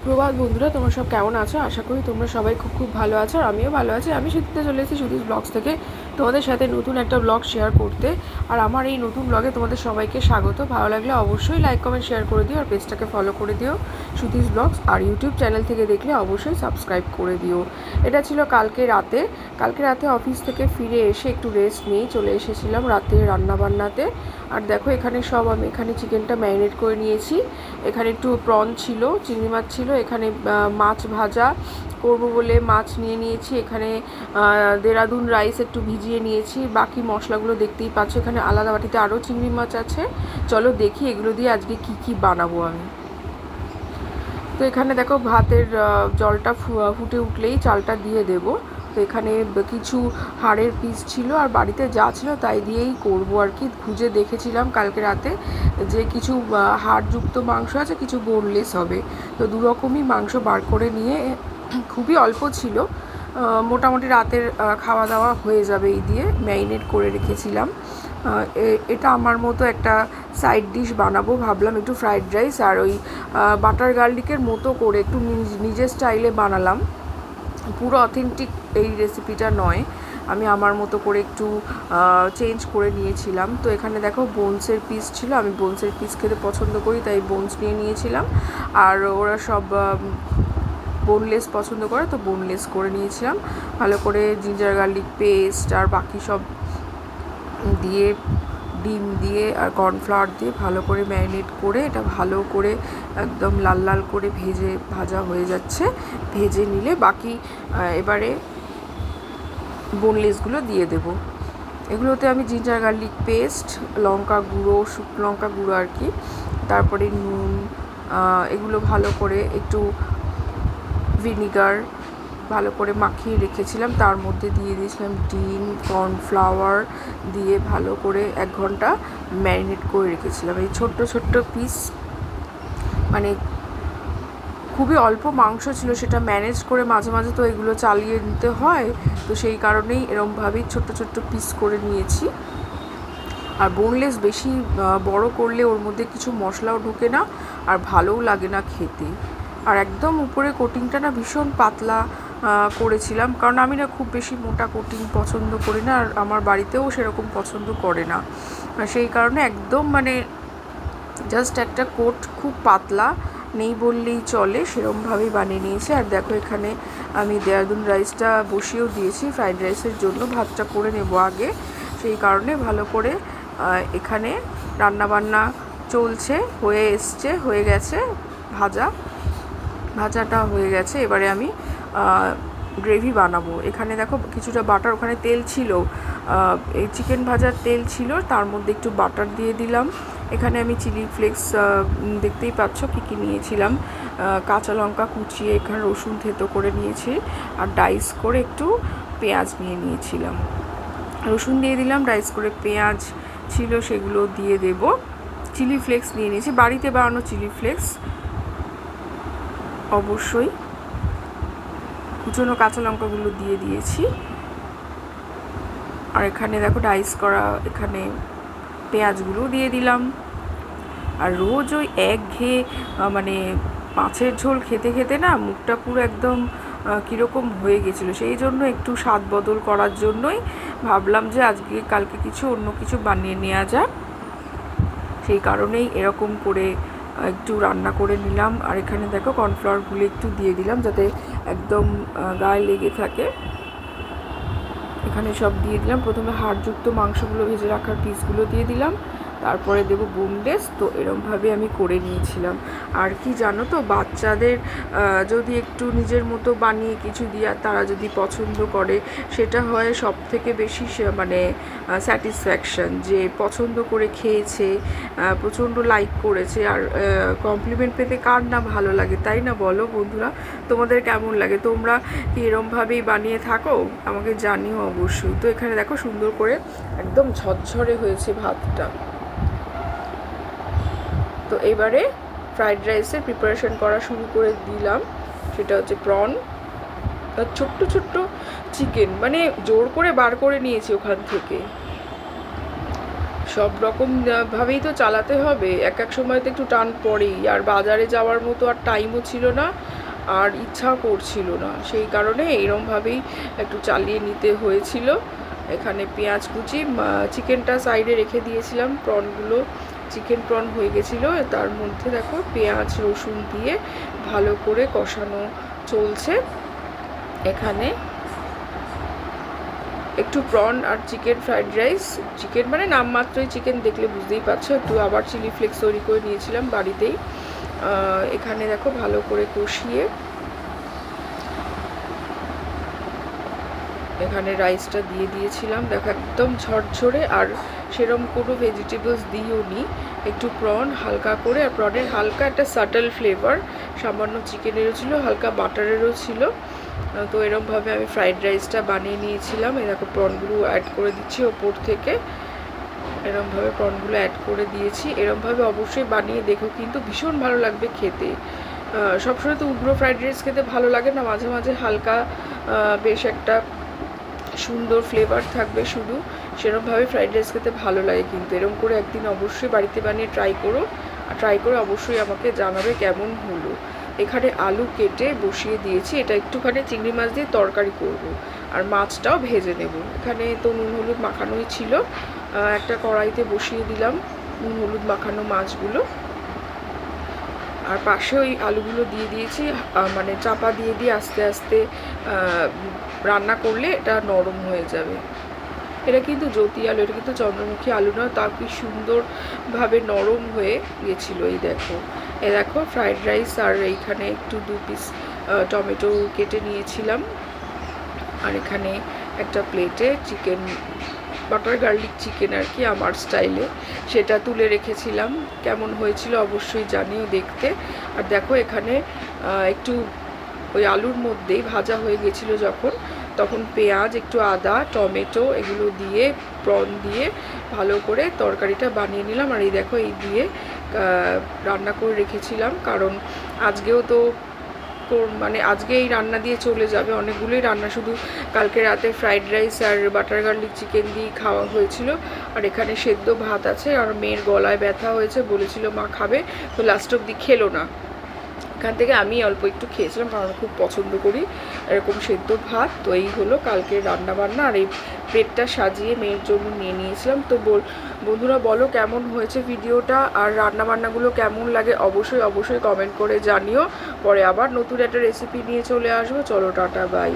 প্রভাত বন্ধুরা, তোমরা সব কেমন আছো? আশা করি তোমরা সবাই খুব খুব ভালো আছো। আর আমিও ভালো আছি। আমি সুতিতে চলে এসেছি সুতিস ব্লগস থেকে তোমাদের সাথে নতুন একটা ব্লগ শেয়ার করতে। আর আমার এই নতুন ব্লগে তোমাদের সবাইকে স্বাগত। ভালো লাগলে অবশ্যই লাইক কমেন্ট শেয়ার করে দিও, আর পেজটাকে ফলো করে দিও সুতিস ব্লগস। আর ইউটিউব চ্যানেল থেকে দেখলে অবশ্যই সাবস্ক্রাইব করে দিও। এটা ছিল কালকে রাতে অফিস থেকে ফিরে এসে একটু রেস্ট নিয়েই চলে এসেছিলাম রাতে রান্নাবান্নাতে। আর দেখো এখানে আমি এখানে চিকেনটা ম্যারিনেট করে নিয়েছি। এখানে একটু প্রন ছিল, চিংড়ি মাছ ছিল, এখানে মাছ ভাজা করবো বলে মাছ নিয়ে নিয়েছি। এখানে দেরাদুন রাইস একটু ভিজিয়ে নিয়েছি। বাকি মশলাগুলো দেখতেই পাচ্ছ। এখানে আলাদা বাটিতে আরও চিংড়ি মাছ আছে। চলো দেখি এগুলো দিয়ে আজকে কি কি বানাবো আমি। তো এখানে দেখো ভাতের জলটা ফুটে উঠলেই চালটা দিয়ে দেব। তো এখানে কিছু হাড়ের পিস ছিল, আর বাড়িতে যা ছিল তাই দিয়েই করবো আর কি। খুঁজে দেখেছিলাম কালকে রাতে যে কিছু হাড়যুক্ত মাংস আছে, কিছু বোনলেস হবে। তো দু রকমই মাংস বার করে নিয়ে খুবই অল্প ছিল, মোটামুটি রাতের খাওয়া দাওয়া হয়ে যাবে এই দিয়ে। ম্যারিনেট করে রেখেছিলাম। এটা আমার মতো একটা সাইড ডিশ বানাবো ভাবলাম, একটু ফ্রাইড রাইস আর ওই বাটার গার্লিকের মতো করে একটু নিজের স্টাইলে বানালাম। পুরো অথেন্টিক এই রেসিপিটা নয়, আমি আমার মতো করে একটু চেঞ্জ করে নিয়েছিলাম। তো এখানে দেখো বোনসের পিস ছিল, আমি বোনসের পিস খেতে পছন্দ করি তাই বোনস নিয়ে নিয়েছিলাম। আর ওরা সব বোনলেস পছন্দ করে, তো বোনলেস করে নিয়েছিলাম। ভালো করে জিঞ্জার গার্লিক পেস্ট আর বাকি সব দিয়ে, ডিম দিয়ে আর কর্নফ্লাওয়ার দিয়ে ভালো করে ম্যারিনেট করে এটা ভালো করে একদম লাল লাল করে ভাজা হয়ে যাচ্ছে। ভেজে নিলে বাকি এবারে বোনলেসগুলো দিয়ে দেব। এগুলোতে আমি জিঞ্জার গার্লিক পেস্ট, লঙ্কা গুঁড়ো, শুকনো লঙ্কা গুঁড়ো আর কি, তারপরে নুন, এগুলো ভালো করে একটু ভিনিগার ভালো করে মাখিয়ে রেখেছিলাম। তার মধ্যে দিয়ে দিয়েছিলাম ডিম, কর্নফ্লাওয়ার দিয়ে ভালো করে 1 ঘন্টা ম্যারিনেট করে রেখেছিলাম। এই ছোট্ট ছোট্ট পিস, মানে খুবই অল্প মাংস ছিল, সেটা ম্যানেজ করে মাঝে মাঝে তো এগুলো চালিয়ে নিতে হয়। তো সেই কারণেই এরমভাবেই ছোট্ট ছোট্ট পিস করে নিয়েছি। আর বোনলেস বেশি বড় করলে ওর মধ্যে কিছু মশলাও ঢোকে না, আর ভালোও লাগে না খেতে। আর একদম উপরে কোটিংটা না ভীষণ পাতলা করেছিলাম, কারণ আমি না খুব বেশি মোটা কোটিং পছন্দ করি না, আর আমার বাড়িতেও সেরকম পছন্দ করে না। সেই কারণে একদম মানে জাস্ট একটা কোট, খুব পাতলা নেই বললেই চলে, সেরমভাবেই বানিয়ে নিয়েছি। আর দেখো এখানে আমি দেরাদুন রাইসটা বসিয়েও দিয়েছি ফ্রাইড রাইসের জন্য। ভাতটা করে নেব আগে, সেই কারণে ভালো করে এখানে রান্নাবান্না চলছে, হয়ে গেছে। ভাজাটা হয়ে গেছে। এবারে আমি গ্রেভি বানাবো। এখানে দেখো কিছুটা বাটার, ওখানে তেল ছিল, এই চিকেন ভাজার তেল ছিল, তার মধ্যে একটু বাটার দিয়ে দিলাম। এখানে আমি চিলি ফ্লেক্স, দেখতেই পাচ্ছ কী কী নিয়েছিলাম, কাঁচা লঙ্কা কুচিয়ে, এখানে রসুন থেতো করে নিয়েছি, আর ডাইস করে একটু পেঁয়াজ নিয়ে নিয়েছিলাম। রসুন দিয়ে দিলাম, ডাইস করে পেঁয়াজ ছিল সেগুলো দিয়ে দেব। চিলি ফ্লেক্স নিয়ে নিয়েছি, বাড়িতে বানানো চিলি ফ্লেক্স অবশ্যই। কুচনো কাঁচা লঙ্কাগুলো দিয়ে দিয়েছি। আর এখানে দেখো ডাইস করা এখানে পেঁয়াজগুলো দিয়ে দিলাম। আর রোজ ওই একঘেয়ে মানে মাছের ঝোল খেতে খেতে না মুখটা পুরো একদম কীরকম হয়ে গেছিলো। সেই জন্য একটু স্বাদ বদল করার জন্যই ভাবলাম যে কালকে কিছু অন্য কিছু বানিয়ে নেওয়া যাক। সেই কারণেই এরকম করে একটু রান্না করে নিলাম। আর এখানে দেখো কর্নফ্লাওয়ারগুলো একটু দিয়ে দিলাম যাতে একদম গায়ে লেগে থাকে। এখানে সব দিয়ে দিলাম। প্রথমে হাড়যুক্ত মাংসগুলো ভেজে রাখার পিসগুলো দিয়ে দিলাম, তারপরে দেবো বোনলেস। তো এরমভাবে আমি করে নিয়েছিলাম। আর কি জানো তো, বাচ্চাদের যদি একটু নিজের মতো বানিয়ে কিছু দিয়ে তারা যদি পছন্দ করে, সেটা হয় সব থেকে বেশি মানে স্যাটিসফ্যাকশান, যে পছন্দ করে খেয়েছে, প্রচণ্ড লাইক করেছে। আর কমপ্লিমেন্ট পেতে কার না ভালো লাগে, তাই না বলো বন্ধুরা? তোমাদের কেমন লাগে? তোমরা কি এরমভাবেই বানিয়ে থাকো? আমাকে জানিও অবশ্যই। তো এখানে দেখো সুন্দর করে একদম ঝরঝরে হয়েছে ভাতটা। তো এবারে ফ্রাইড রাইসের প্রিপারেশন করা শুরু করে দিলাম। সেটা হচ্ছে প্রন আর ছোট্ট ছোট্ট চিকেন, মানে জোর করে বার করে নিয়েছি ওখান থেকে। সব রকম ভাবেই তো চালাতে হবে, এক এক সময় তো একটু টান পড়েই, আর বাজারে যাওয়ার মতো আর টাইমও ছিল না, আর ইচ্ছাও করছিল না, সেই কারণে এরমভাবেই একটু চালিয়ে নিতে হয়েছিল। এখানে পেঁয়াজ কুচি, চিকেনটা সাইডে রেখে দিয়েছিলাম, প্রনগুলো চিকেন প্রন হয়ে গেছিলো, তার মধ্যে দেখো পেঁয়াজ রসুন দিয়ে ভালো করে কষানো চলছে। এখানে একটু প্রন আর চিকেন ফ্রাইড রাইস, চিকেন মানে নামমাত্রই চিকেন, দেখলে বুঝতেই পারছো, একটু আবার চিলি ফ্লেক্স তৈরি করে নিয়েছিলাম বাড়িতেই। এখানে দেখো ভালো করে কষিয়ে এখানে রাইসটা দিয়ে দিয়েছিলাম, দেখো একদম ঝরঝরে, আর সেরম কোনো ভেজিটেবলস দিইও নি, একটু প্রন হালকা করে, আর প্রনের হালকা একটা সাটল ফ্লেভার, সামান্য চিকেনেরও ছিল, হালকা বাটারেরও ছিল। তো এরমভাবে আমি ফ্রাইড রাইসটা বানিয়ে নিয়েছিলাম। এই দেখো প্রনগুলো অ্যাড করে দিচ্ছি ওপর থেকে, এরমভাবে প্রনগুলো অ্যাড করে দিয়েছি। এরমভাবে অবশ্যই বানিয়ে দেখো, কিন্তু ভীষণ ভালো লাগবে খেতে। সবসময় তো উগ্র ফ্রাইড রাইস খেতে ভালো লাগে না, মাঝে মাঝে হালকা বেশ একটা সুন্দর ফ্লেভার থাকবে শুধু, সেরকমভাবে ফ্রাইড রাইস খেতে ভালো লাগে। কিন্তু এরকম করে একদিন অবশ্যই বাড়িতে বানিয়ে ট্রাই করো, আর ট্রাই করে অবশ্যই আমাকে জানাবে কেমন হলো। এখানে আলু কেটে বসিয়ে দিয়েছি, এটা একটুখানি চিংড়ি মাছ দিয়ে তরকারি করব, আর মাছটাও ভেজে নেব। এখানে তো নুন হলুদ মাখানোই ছিল, একটা কড়াইতে বসিয়ে দিলাম নুন হলুদ মাখানো মাছগুলো, আর পাশে ওই আলুগুলো দিয়ে দিয়েছি, মানে চাপা দিয়ে দিয়ে আস্তে আস্তে রান্না করলে এটা নরম হয়ে যাবে। এটা কিন্তু জ্যোতি আলু, এটা কিন্তু চন্দ্রমুখী আলু নয়, তা কি সুন্দরভাবে নরম হয়ে গিয়েছিলো। এই দেখো, এ দেখো ফ্রাইড রাইস, আর এইখানে একটু 2 পিস টমেটো কেটে নিয়েছিলাম, আর এখানে একটা প্লেটে চিকেন, বাটার গার্লিক চিকেন আর কি আমার স্টাইলে, সেটা তুলে রেখেছিলাম। কেমন হয়েছিল অবশ্যই জানিও দেখতে। আর দেখো এখানে একটু ওই আলুর মধ্যেই ভাজা হয়ে গেছিলো যখন, তখন পেঁয়াজ, একটু আদা, টমেটো এগুলো দিয়ে প্রন দিয়ে ভালো করে তরকারিটা বানিয়ে নিলাম। আর এই দেখো এই দিয়ে রান্না করে রেখেছিলাম, কারণ আজকেও তো মানে আজকে এই রান্না দিয়ে চলে যাবে, অনেকগুলোই রান্না, শুধু কালকে রাতে ফ্রাইড রাইস আর বাটার গার্লিক চিকেন দিয়ে খাওয়া হয়েছিল। আর এখানে সেদ্ধ ভাত আছে, আর মেয়ের গলায় ব্যথা হয়েছে, বলেছিল মা খাবে, তো লাস্ট অব্দি খেলো না। এখান থেকে আমি অল্প একটু খেয়েছিলাম, কারণ খুব পছন্দ করি এরকম সেদ্ধ ভাত। তো এই হলো কালকে রান্না বান্না, আর এই প্লেটটা সাজিয়ে মেয়ের জন্য নিয়ে নিয়েছিলাম। তো বন্ধুরা বলো কেমন হয়েছে ভিডিওটা, আর রান্না বান্নাগুলো কেমন লাগে অবশ্যই অবশ্যই কমেন্ট করে জানিও। পরে আবার নতুন একটা রেসিপি নিয়ে চলে আসবো। চলো টাটা, বাই।